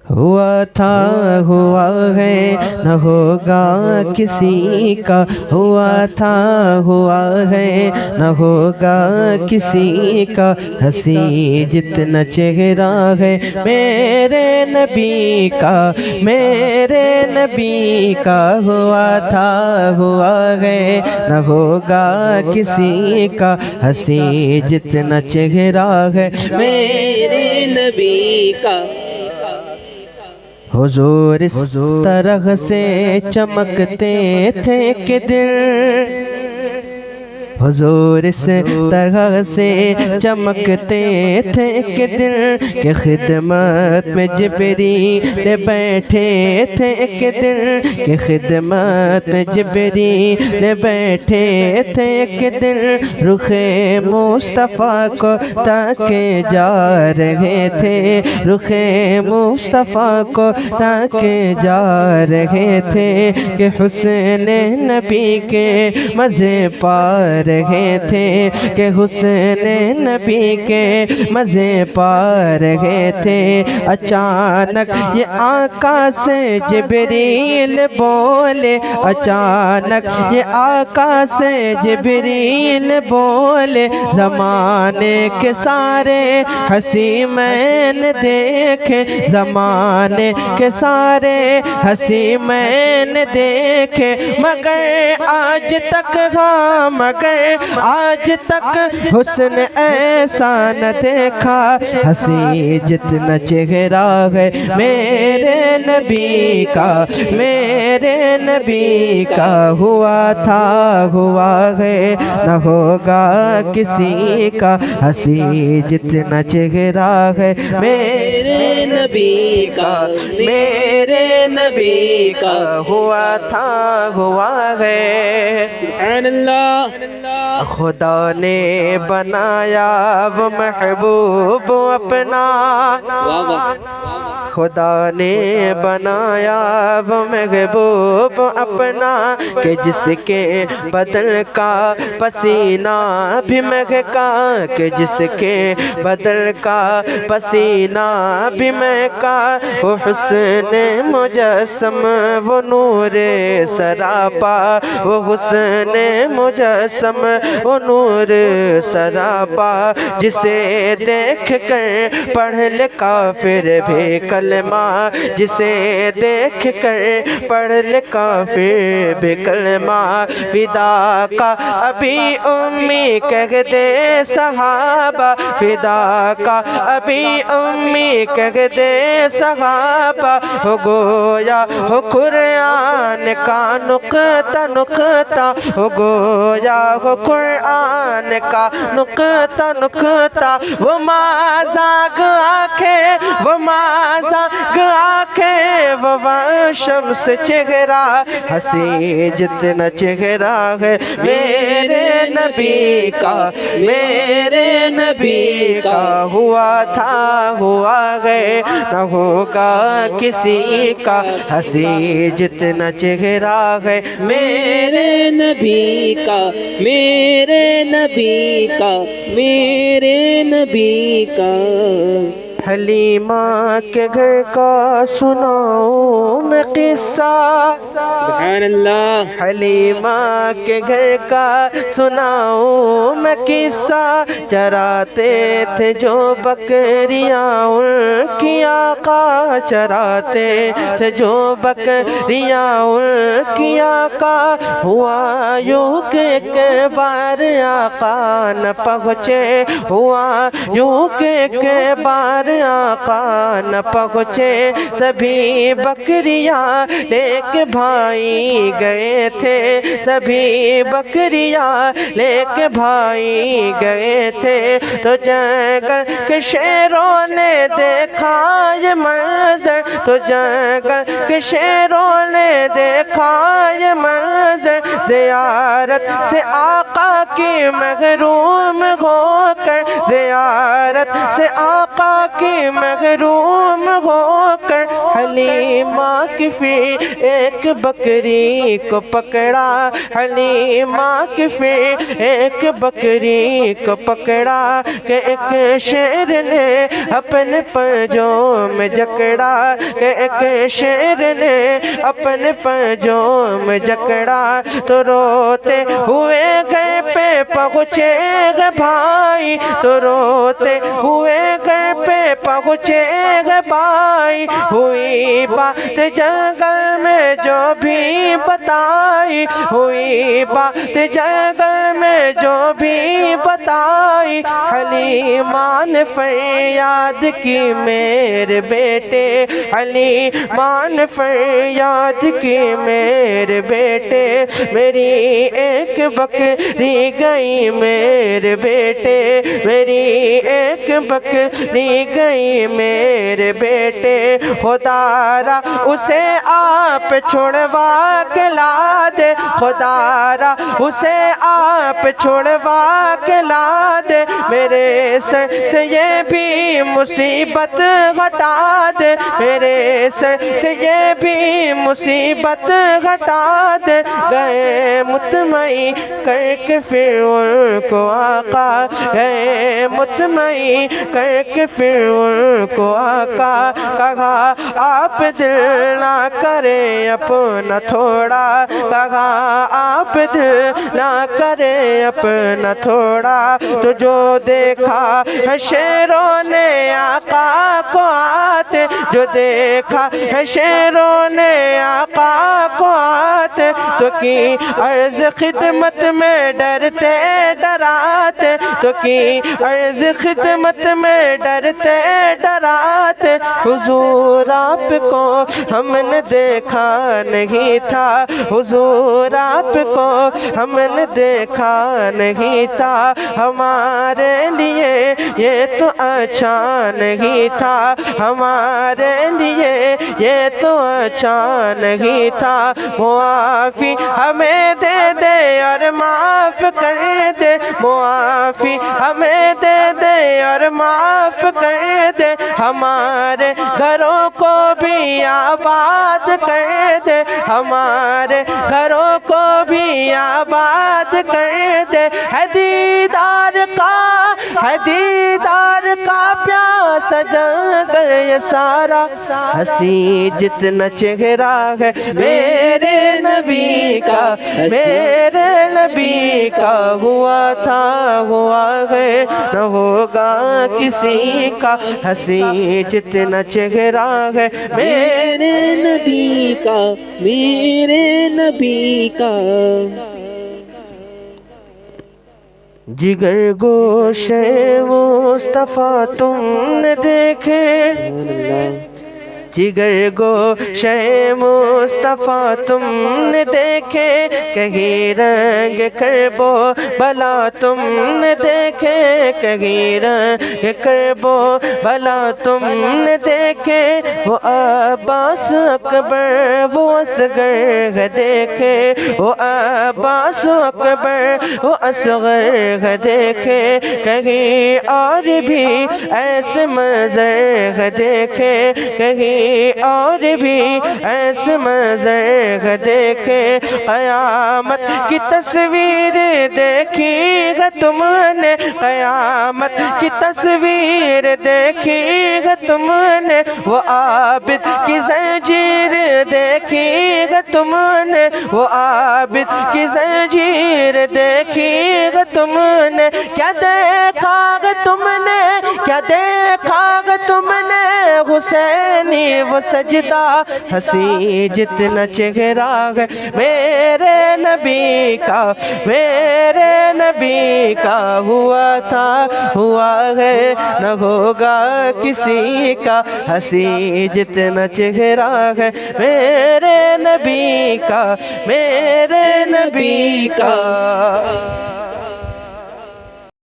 ہوا تھا ہوا ہے نہ ہوگا کسی کا، ہوا تھا ہوا ہے نہ ہوگا کسی کا، ہنسی جتنا چہرہ ہے میرے نبی کا، میرے نبی کا، ہوا تھا ہوا ہے نہ ہوگا کسی کا، ہنسی جتنا چہرہ ہے میرے نبی کا۔ حضور اس طرح سے چمکتے تھے کہ دل، حضور اس طرح سے چمکتے تھے کہ دل کہ خدمت میں جبریل بیٹھے تھے کہ دل کہ خدمت میں جبریل بیٹھے تھے کہ دل رخ مصطفیٰ کو تاکے جا رہے تھے، رخ مصطفیٰ کو تاکے جا رہے تھے کہ حسن نبی کے مزے پا رہے تھے، کہ حسن نبی کے مزے پا رہے تھے۔ اچانک یہ آقا سے جبریل بولے، اچانک یہ آقا سے جبریل بولے، زمانے کے سارے ہنسی میں نے دیکھے، زمانے کے سارے ہنسی میں نے دیکھے، مگر آج تک ہاں مگر آج تک حسن ایسا نہ دیکھا، ہنسی جتنا چہرہ ہے میرے نبی کا، میرے نبی کا، ہوا تھا ہوا ہے نہ ہوگا کسی کا، ہنسی جتنا چہرہ ہے میرے نبی کا، میرے نبی کا، ہوا تھا ہوا ہے۔ سبحان اللہ۔ خدا نے بنایا وہ محبوب اپنا، خدا نے بنایا وہ محبوب اپنا کہ جس کے بدن کا پسینہ بھی مہکا، کہ جس کے بدن کا پسینہ بھی مہکا، وہ حسن مجسم وہ نور سراپا، وہ حسن مجسم وہ نور سراپا، جسے دیکھ کر پڑھ لے کافر بھی کلمہ، جسے دیکھ کر پڑھ لے کافر بھی کلمہ، فدا کا ابھی امی کہہ دے صحابہ، فدا کا ابھی امی کہہ دے صحابہ، ہو گویا ہو قرآن کا نقطہ نقطہ، ہو گویا ہو قرآن کا نقطہ نقطہ، وہ مازاغ آنکھیں وہ مازاغ آنکھیں وہ شمس چہرہ، ہنسی جتنا چہرہ ہے میرے نبی کا، میرے نبی کا، ہوا تھا ہوا ہے نہ ہوگا کسی کا، ہنسی جتنا چہرہ ہے میرے نبی کا، میرے نبی کا، میرے نبی کا۔ حلیمہ کے گھر کا سناؤں میں قصہ، سبحان اللہ۔ حلیمہ کے گھر کا سناؤں میں قصہ، چراتے تھے جو بکریاں ان کی آقا، چراتے تھے جو بکریاں ان کی آقا، ہوا یوں کہ ایک بار آقا نہ پہنچے، ہوا یوں کہ ایک بار آقا نہ پہنچے، سبھی بکریاں لے کے بھائی گئے تھے، سبھی بکریاں لے کے بھائی گئے تھے، تو جنگل کے شیروں نے دیکھا یہ منظر، تو جنگل کے شیروں نے دیکھا یہ منظر، زیارت سے آقا کی محروم ہو کر، زیارت سے آقا کی کی محروم ہو کر حلیمہ کی پھر ایک بکری کو پکڑا، حلیمہ کی پھر ایک بکری کو پکڑا کہ ایک شیر نے اپنے پنجوں میں جکڑا، کہ ایک شیر نے اپنے پنجوں میں جکڑا۔ تو روتے ہوئے گھر پہ پہنچے گے بھائی، تو روتے ہوئے گھر پہ پہنچے گے بھائی، ہوئی بات جنگل میں جو بھی بتائی، ہوئی بات جنگل میں جو بھی بتائی، حلیمہ نے فریاد کی میرے بیٹے، حلیمہ نے فریاد کی میرے بیٹے، میری ایک بکری گئی میرے بیٹے، میری ایک بکری گئی میرے بیٹے، خدا را اسے آپ چھڑوا کے لا دے، خدا را اسے آپ چھڑوا کے لا دے، میرے سر سے یہ بھی مصیبت ہٹا دے، میرے سر سے یہ بھی مصیبت ہٹا دے۔ گئے مطمئن کر کے پھر ان کو آقا، گئے مطمئن کر کے پھر ان کو آقا، کہا آپ دل نہ کریں اپنا تھوڑا، کہا آپ دل نہ کریں اپنا تھوڑا، تو جو دیکھا ہے شیروں نے آقا کو آتے، جو دیکھا ہے شیروں نے آقا کو آتے، تو کی عرض خدمت میں ڈرتے ڈراتے، تو کی عرض خدمت میں ڈرتے ڈراتے، حضور آپ کو ہم نے دیکھا نہیں تھا، حضور آپ کو ہم نے دیکھا نہیں تھا، ہمارے لیے یہ تو اچھا نہیں تھا، ہمارے لیے یہ تو اچھا نہیں تھا، معافی ہمیں دے دے اور معاف کر دے، معافی ہمیں دے دے اور معاف کر دے، ہمارے گھروں کو بھی آباد کر دے، ہمارے گھروں کو بھی آباد کر دے، ہے دیدار کا پیاسا جنگل یہ سارا، ہنسی جتنا چہرہ ہے میرے نبی کا، میرے نبی کا ہوا تھا ہوا ہے نہ ہوگا کسی کا، ہنسی جتنا چہرہ ہے میرے نبی کا، میرے نبی کا۔ جگر گوشے مصطفیٰ تم نے دیکھے، جگر گوشے مصطفیٰ تم نے دیکھے، کہیں رنگ کرب و بلا تم نے دیکھے، کہیں رنگ کرب و بلا تم نے دیکھے، وہ عباس اکبر وہ اصغر دیکھے، وہ عباس اکبر وہ اصغر دیکھے، کہیں اور بھی ایسے منظر دیکھے، کہیں اور بھی ایسے منظر دیکھے، قیامت کی تصویر دیکھی ہے تم نے، قیامت کی تصویر دیکھی ہے تم نے، وہ عابد کی زنجیر دیکھی ہے تم نے، وہ عابد کی زنجیر دیکھی ہے تم نے، کیا دیکھا ہے تم نے، کیا دیکھا ہے تم نے، حسینی وہ سجدہ، ہنسی جتنا چہرہ ہے میرے نبی کا، میرے نبی کا ہوا تھا ہوا ہے نہ ہوگا کسی کا، ہنسی جتنا چہرہ ہے میرے نبی کا، میرے نبی کا۔